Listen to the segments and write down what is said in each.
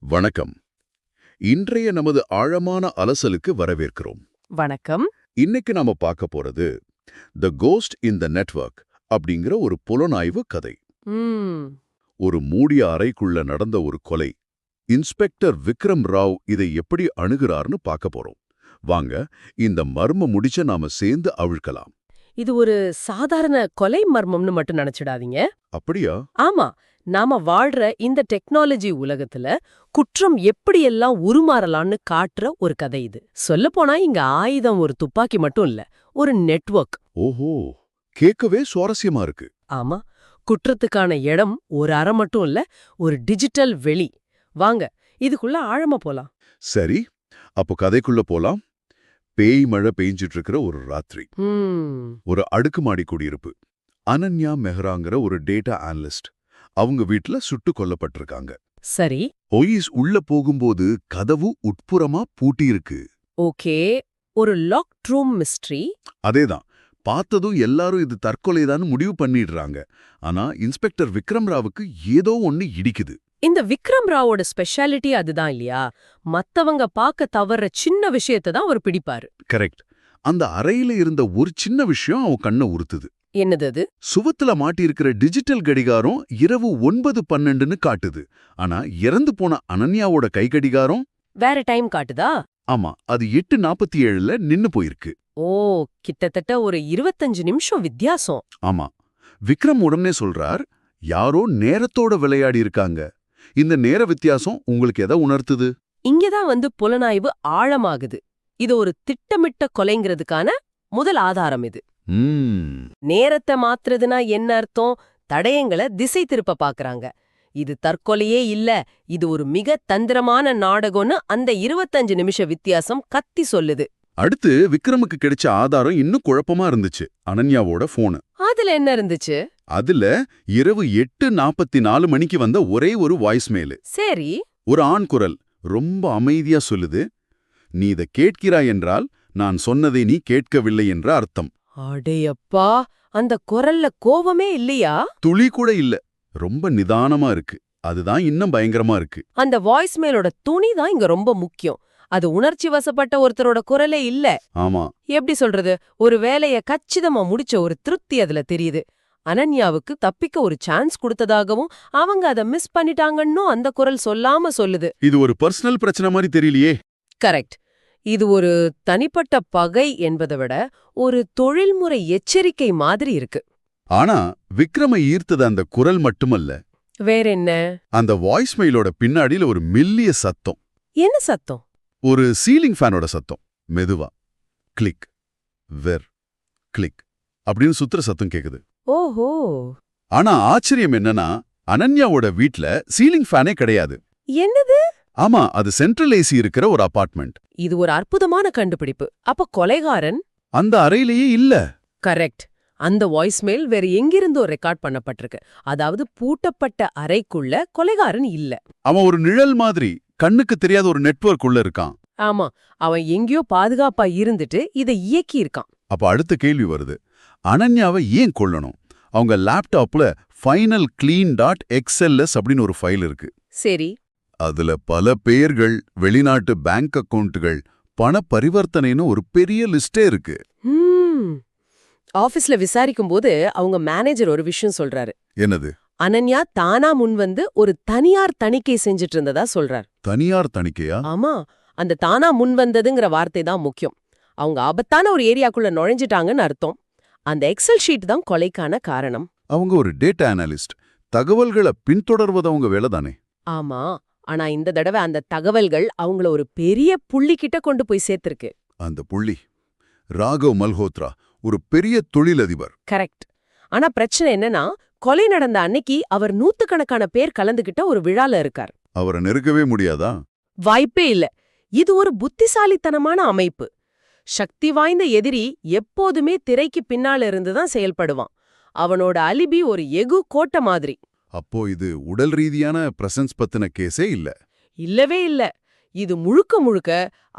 வணக்கம். இன்றைய நமது ஆழமான அலசலுக்கு வரவேற்கிறோம். வணக்கம். இன்னைக்கு நாம பார்க்க போறது தி கோஸ்ட் இன் தி நெட்வொர்க் அப்படிங்கிற ஒரு புலனாய்வு கதை. ம், ஒரு மூடிய அறைக்குள்ள நடந்த ஒரு கொலை. இன்ஸ்பெக்டர் விக்ரம் ராவ் இதை எப்படி அணுகுறார்னு பார்க்க போறோம். வாங்க, இந்த மர்ம முடிச்ச நாம சேர்ந்து அவிழ்க்கலாம். இது ஒரு சாதாரண கொலை மர்மம்னு மட்டும் நினைச்சிடாதீங்க. அப்படியா? ஆமா, நாம வாழ்ற இந்த டெக்னாலஜி உலகத்துல குற்றம் எப்படியெல்லாம் உருமாறலாம்னு காட்டுற ஒரு கதை இது. சொல்லப்போனா இங்க ஆயுதம் ஒரு துப்பாக்கி மட்டும் இல்ல, ஒரு நெட்வொர்க். ஓஹோ, கேட்கவே சுவாரஸ்யமா இருக்கு. ஆமா, குற்றத்துக்கான இடம் ஒரு அறை மட்டும் இல்ல, ஒரு டிஜிட்டல் வெளி. வாங்க, இதுக்குள்ள ஆழமா போலாம். சரி, அப்போ கதைக்குள்ள போலாம். பேய் மழை பெய்ஞ்சிட்டு இருக்கிற ஒரு ராத்திரி. ம், ஒரு அடுக்குமாடி குடியிருப்பு. அனன்யா மெஹ்ராங்கிற ஒரு டேட்டா அனலிஸ்ட் அவங்க வீட்ல சுட்டு கொல்லப்பட்டிருக்காங்க. சரி, ஒயிஸ் உள்ள போகும்போது கதவு உட்புறமா பூட்டியிருக்கு. ஓகே. ஒரு லாக்ட் ரூம் மிஸ்ட்ரி. அதேதான். பார்த்ததும் எல்லாரும் இது தற்கொலைதான் முடிவு பண்ணிடுறாங்க. ஆனா இன்ஸ்பெக்டர் விக்ரம் ராவுக்கு ஏதோ ஒன்னு இடிக்குது. இந்த விக்ரம் ராவோட ஸ்பெஷாலிட்டி அதுதான் இல்லையா? மத்தவங்க பார்க்க தவற சின்ன விஷயத்தை தான் அவர் பிடிப்பாரு. கரெக்ட். அந்த அறையில இருந்த ஒரு சின்ன விஷயம் அவன் கண்ணை உறுத்துது. என்னது அது? சுவத்துல மாட்டியிருக்கிற டிஜிட்டல் கடிகாரம் இரவு 9:12ன்னு காட்டுது. ஆனா இறந்து போன அனன்யாவோட கை கடிகாரம் வேற டைம் காட்டுதா? ஆமா, அது 8:47ல நின்னு போயிருக்கு. ஓ, கிட்டத்தட்ட ஒரு 25 நிமிஷம் வித்தியாசம். ஆமா. விக்ரம் உடனே சொல்றார், யாரோ நேரத்தோட விளையாடி இருக்காங்க. இந்த நேர வித்தியாசம் உங்களுக்கு எதை உணர்த்துது? இங்கதான் வந்து புலனாய்வு ஆழமாகுது. இது ஒரு திட்டமிட்ட கொலைங்கிறதுக்கான முதல் ஆதாரம் இது. நேரத்தை மாத்துறதுனா என்ன அர்த்தம்? தடயங்களை திசை திருப்ப பாக்குறாங்க. இது தற்கொலையே இல்ல, இது ஒரு மிக தந்திரமான நாடகம்னு அந்த 25 நிமிஷ வித்தியாசம் கத்தி சொல்லுது. அடுத்து விக்ரமுக்கு கிடைச்ச ஆதாரம் இன்னும் குழப்பமா இருந்துச்சு. அனன்யாவோட போனு. அதுல என்ன இருந்துச்சு? அதுல இரவு 8:44 மணிக்கு வந்த ஒரே ஒரு வாய்ஸ்மெயில். சரி. ஒரு ஆண் குரல் ரொம்ப அமைதியா சொல்லுது, நீ இதை கேட்கிறாய் என்றால் நான் சொன்னதை நீ கேட்கவில்லை என்ற அர்த்தம். அடேயப்பா, அந்த குரல்ல கோவமே இல்லையா? துளி கூட இல்ல. ரொம்ப நிதானமா இருக்கு. அதுதான் இன்னும் பயங்கரமா இருக்கு. அந்த வாய்ஸ்மெயிலோட துணி தான் இங்க ரொம்ப முக்கியம். அது உணர்ச்சி வசப்பட்ட ஒருத்தரோட குரலே இல்ல. ஆமா. எப்படி சொல்றது? ஒரு வேலைய கச்சிதமா முடிச்ச ஒரு திருப்தி அதுல தெரியுது. அனன்யாவுக்கு தப்பிக்க ஒரு சான்ஸ் கொடுத்ததாகவும் அவங்க அதை மிஸ் பண்ணிட்டாங்கன்னு அந்த குரல் சொல்லாம சொல்லுது. இது ஒரு பர்சனல் பிரச்சனை மாதிரி தெரியலையே. கரெக்ட். இது ஒரு தனிப்பட்ட பகை என்பதை விட ஒரு தொழில்முறை எச்சரிக்கை மாதிரி இருக்கு. ஆனா விக்ரமை ஈர்த்தது அந்த குரல் மட்டுமல்ல. வேற என்ன? அந்த வாய்ஸ்மெயிலோட பின்னாடியில ஒரு மெல்லிய சத்தம். என்ன சத்தம்? ஒரு சீலிங் ஃபேனோட சத்தம். மெதுவா கிளிக் வெர் கிளிக் அப்படின்னு சுத்துற சத்தம் கேக்குது. ஓஹோ. ஆனா ஆச்சரியம் என்னன்னா, அனன்யாவோட வீட்ல சீலிங் ஃபேனே கிடையாது. என்னது? ஆமா, அது சென்ட்ரல் ஏசி இருக்கிற ஒரு அபார்ட்மெண்ட். இது ஒரு அற்புதமான கண்டுபிடிப்பு. அப்ப கொலைகாரன் அந்த அறையிலேயே இல்ல. கரெக்ட். அந்த வாய்ஸ்மெயில் வேற எங்கிருந்தோ ரெக்கார்ட் பண்ணப்பட்டிருக்கு. அதாவது பூட்டப்பட்ட அறைக்குள்ள கொலைகாரன் இல்ல. அவன் ஒரு நிழல் மாதிரி கண்ணுக்கு தெரியாத ஒரு நெட்வொர்க் உள்ள இருக்கான். ஆமா, அவன் எங்கேயோ பாதுகாப்பா இருந்துட்டு இதை இயக்கி இருக்கான். அப்ப அடுத்த கேள்வி வருது, அனன்யாவை ஏன் கொல்லணும்? அவங்க லேப்டாப்ல ஃபைனல் கிளீன் டாட் எக்ஸ்எல்எஸ் அப்படின்னு ஒரு ஃபைல் இருக்கு. சரி. அதுல பல பெயர்கள், வெளிநாட்டு பேங்க் அக்கவுண்ட்டுகள், பண பரிவர்த்தனைன்னு ஒரு பெரிய லிஸ்டே இருக்கு. ஆபீஸ்ல விசாரிக்கும் போது அவங்க மேனேஜர் ஒரு விஷயம் சொல்றாரு. என்னது? அனன்யா தானா முன்வந்து ஒரு தனியார் தணிக்கை செஞ்சுட்டு இருந்ததா சொல்றார். தனியார் தணிக்கையா? ஆமா, அந்த தானா முன்வந்ததுங்கிற வார்த்தை தான் முக்கியம். அவங்க ஆபத்தான ஒரு ஏரியாக்குள்ள நுழைஞ்சிட்டாங்கன்னு அர்த்தம். அந்த எக்ஸல் ஷீட் தான் கொலைக்கான காரணம். அவங்க ஒரு டேட்டா அனலிஸ்ட். தகவல்களை பின்தொடர்வது அவங்க வேலை தானே? ஆமா, ஆனா இந்த தடவை அந்த தகவல்கள் அவங்கள ஒரு பெரிய புள்ளி கிட்ட கொண்டு போய் சேர்த்திருக்கு. அந்த புள்ளி ராகவ் மல்ஹோத்ரா, ஒரு பெரிய தொழிலதிபர். கரெக்ட். ஆனா பிரச்சனை என்னன்னா, கொலை நடந்த அன்னைக்கு அவர் நூத்துக்கணக்கான பேர் கலந்துகிட்ட ஒரு விழால இருக்கார். அவரை நெருக்கவே முடியாதா? வாய்ப்பே இல்ல. இது ஒரு புத்திசாலித்தனமான அமைப்பு. சக்தி வாய்ந்த எதிரி எப்போதுமே திரைக்கு பின்னால இருந்துதான் செயல்படுவான். அவனோட அலிபி ஒரு எகு கோட்டை மாதிரி. அப்போ இது உடல் ரீதியான பிரசன்ஸ் பத்தின கேஸே இல்ல. இல்லவே இல்ல. இது முழுக்க முழுக்க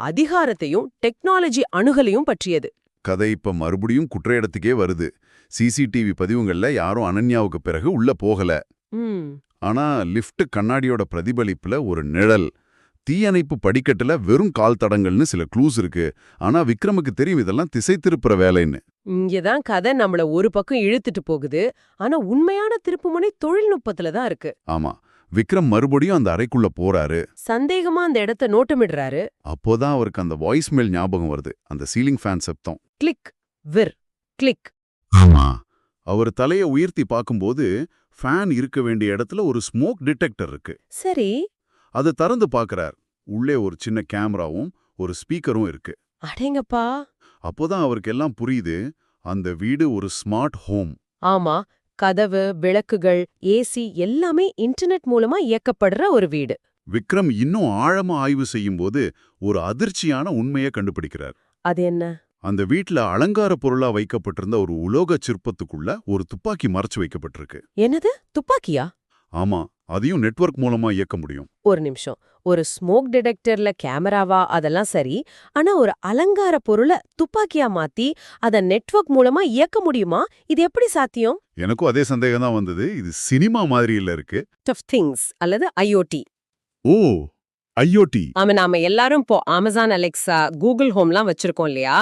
அதிகாரத்தையும் டெக்னாலஜி அணுகலையும் பற்றியது. கதை இப்ப மறுபடியும் குற்ற இடத்துக்கே வருது. சிசிடிவி பதிவுகள்ல யாரும் அனன்யாவுக்கு பிறகு உள்ள போகல. ஆனா லிஃப்ட் கண்ணாடியோட பிரதிபலிப்புல ஒரு நிழல், தீயணைப்பு படிக்கட்டுல வெறும் கால் தடங்கள்னு சில க்ளூஸ் இருக்கு. ஆனா விக்ரமுக்கு தெரியும் இதெல்லாம் திசை திருப்புற வேலைன்னு. இங்கதான் கதை நம்மள ஒரு பக்கம் இழுத்துட்டு போகுது. ஆனா உண்மையான திருப்புமுனை தொழில்நுட்பத்துல தான் இருக்கு. ஆமா, விக்ரம் மறுபடியும் அந்த அறைக்குள்ள போறாரு. சந்தேகமா அந்த இடத்த நோட்டமிடுறாரு. அப்போதான் அவருக்கு அந்த வாய்ஸ் மெயில் ஞாபகம் வருது, அந்த சீலிங் ஃபேன் சப்தம். கிளிக், விர், கிளிக். ஆமா, அவர் தலைய உயர்த்தி பார்க்கும்போது ஃபேன் இருக்க வேண்டிய இடத்துல ஒரு ஸ்மோக் டிடெக்டர் இருக்கு. சரி. அதை திறந்து பார்க்கறார். உள்ளே ஒரு சின்ன கேமராவும் ஒரு ஸ்பீக்கரும் இருக்கு. அடேங்கப்பா. அப்போதான் அவருக்கு எல்லாம் புரியுது, அந்த வீடு ஒரு ஸ்மார்ட் ஹோம். ஆமா, கதவு, விளக்குகள், ஏசி எல்லாமே இன்டர்நெட் மூலமா இயக்கப்படுற ஒரு வீடு. விக்ரம் இன்னும் ஆழமா ஆய்வு செய்யும்போது ஒரு அதிர்ச்சியான உண்மையை கண்டுபிடிக்கிறார். அது என்ன? அந்த வீட்ல அலங்கார பொருளா வைக்கப்பட்டிருந்த ஒரு உலோக சிற்பத்துக்குள்ள ஒரு துப்பாக்கி மறைச்சு வைக்கப்பட்டிருக்கு. என்னது, துப்பாக்கியா? ஆமா, அதையும் நெட்வொர்க் மூலமா இயக்க முடியும். ஒரு நிமிஷம். ஒரு ஸ்மோக் டிடெக்டர்ல கேமராவா, அதெல்லாம் சரி. ஆனா ஒரு அலங்கார பொருளை துப்பாக்கியா மாத்தி அத நெட்வொர்க் மூலமா இயக்க முடியுமா? இது எப்படி சாத்தியம்? எனக்கும் அதே சந்தேகம் தான் வந்தது. இது சினிமா மாதிரி இல்ல இருக்கு. ஆஃப் திங்ஸ் அல்லது ஐஓடி. ஓ, ஐஓடி. நாம எல்லாரும் இப்போ அமேசான் அலெக்சா, கூகுள் ஹோம்லாம் வச்சிருக்கோம் இல்லையா?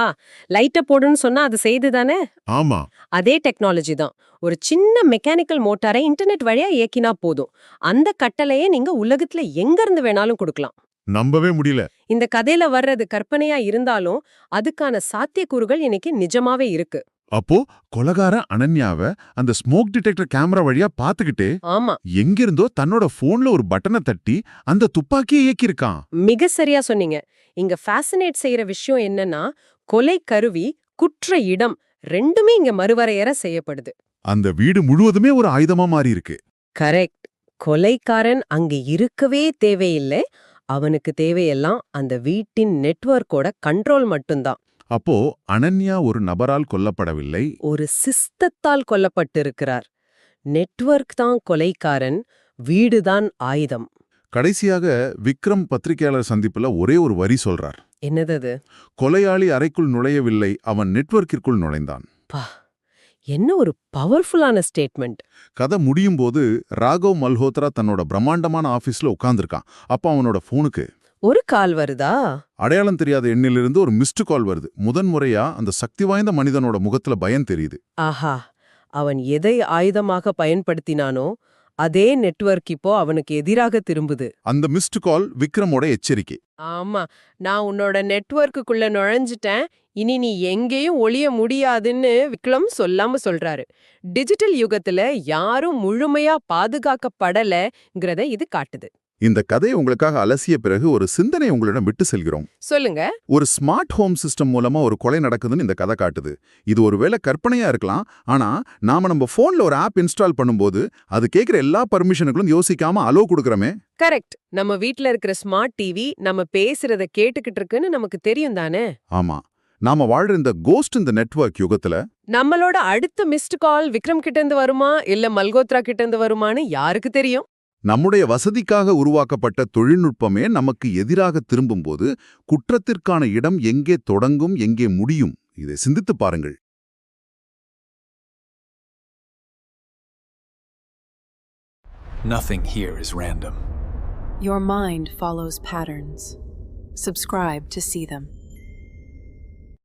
லைட்ட போடுன்னு சொன்னா அது செய்துதானே? ஆமா, அதே டெக்னாலஜி தான். ஒரு சின்ன மெக்கானிக்கல் மோட்டாரை இன்டர்நெட் வழியா இயக்கினா போதும். அந்த கட்டளையே நீங்க உலகத்துல எங்க இருந்து வேணாலும் கொடுக்கலாம். நம்பவே முடியல. இந்த கதையில வர்றது கற்பனையா இருந்தாலும் அதுக்கான சாத்தியக்கூறுகள் இன்னைக்கு நிஜமாவே இருக்கு. அப்போ கொலகாரன் அனன்யாவை அந்த ஸ்மோக் டிடெக்டர் கேமரா வழியா பாத்துக்கிட்டே ஆமா, எங்கிருந்தோ தன்னோட போன்ல ஒரு பட்டனை தட்டி அந்த துப்பாக்கியை இயக்கியிருக்கான். மிக சரியா சொன்னீங்க. இங்க ஃபேசினேட் செய்யற விஷயம் என்னன்னா, கொலை கருவி, குற்ற இடம் ரெண்டுமே இங்க மறுவரையறை செய்யப்படுது. அந்த வீடு முழுவதுமே ஒரு ஆயுதமா மாறி இருக்கு. கரெக்ட். கொலைக்காரன் அங்க இருக்கவே தேவையில்லை. அவனுக்கு தேவையெல்லாம் அந்த வீட்டின் நெட்வொர்க்கோட கண்ட்ரோல் மட்டும்தான். அப்போ அனன்யா ஒரு நபரால் கொல்லப்படவில்லை, ஒரு சிஸ்டத்தால் கொல்லப்பட்டிருக்கிறார். நெட்வொர்க் தான் கொலைக்காரன், வீடுதான் ஆயுதம். கடைசியாக விக்ரம் பத்திரிகையாளர் சந்திப்புல ஒரே ஒரு வரி சொல்றார். என்னது அது? கொலையாளி அறைக்குள் நுழையவில்லை, அவன் நெட்வொர்க்கிற்குள் நுழைந்தான். பா, என்ன ஒரு பவர்ஃபுல்லான ஸ்டேட்மெண்ட். கதை முடியும் போது ராகவ் மல்ஹோத்ரா தன்னோட பிரம்மாண்டமான ஆபீஸ்ல உட்கார்ந்திருக்கான். அப்ப அவனோட போனுக்கு ஒரு கால் வருதா? அடையாளம் தெரியாத எண்ணிலிருந்து ஒரு மிஸ்டு கால் வருது. முதன்முறையா அந்த சக்தி வாய்ந்த மனிதனோட முகத்துல பயம் தெரியுது. ஆஹா, அவன் எதை ஆயுதமாக பயன்படுத்தினானோ அதே நெட்வொர்க் இப்போ அவனுக்கு எதிராக திரும்புது. அந்த மிஸ்டு கால் விக்ரமோட எச்சரிக்கை. ஆமா, நான் உன்னோட நெட்வொர்க்குள்ள நுழைஞ்சிட்டேன், இனி நீ எங்கேயும் ஒளிய முடியாதுன்னு விக்ரம் சொல்லாம சொல்றாரு. டிஜிட்டல் யுகத்துல யாரும் முழுமையா பாதுகாக்கப்படலங்கிறத இது காட்டுது. இந்த கதையை உங்களுக்காக அலசிய பிறகு ஒரு சிந்தனை உங்களிடம் விட்டு செல்கிறோம். சொல்லுங்க. ஒரு ஸ்மார்ட் ஹோம் சிஸ்டம் மூலமா ஒரு கொலை நடக்குதுன்னு இந்த கதை காட்டுது. இது ஒருவேளை கற்பனையா இருக்கலாம், ஆனா நாம நம்ம போன்ல ஒரு ஆப் இன்ஸ்டால் பண்ணும்போது அது கேட்கிற எல்லா பர்மிஷனுக்கும் யோசிக்காம அலோ கொடுக்கறமே. கரெக்ட். நம்ம வீட்ல இருக்கிற ஸ்மார்ட் டிவி நம்ம பேசுறத கேட்டுக்கிட்டு இருக்குன்னு நமக்கு தெரியும் தானே? ஆமா, நாம வாழ்ற இந்த கோஸ்ட் இந்த நெட்வொர்க் யுகத்துல நம்மளோட அடுத்த மிஸ்டு கால் விக்ரம் கிட்ட இருந்து வருமா இல்ல மல்கோத்ரா கிட்ட இருந்து வருமான்னு யாருக்கு தெரியும்? நம்முடைய வசதிக்காக உருவாக்கப்பட்ட தொழில்நுட்பமே நமக்கு எதிராக திரும்பும்போது குற்றத்திற்கான இடம் எங்கே தொடங்கும், எங்கே முடியும்? இதை சிந்தித்து பாருங்கள். Nothing here is random. Your mind follows patterns. Subscribe to see them.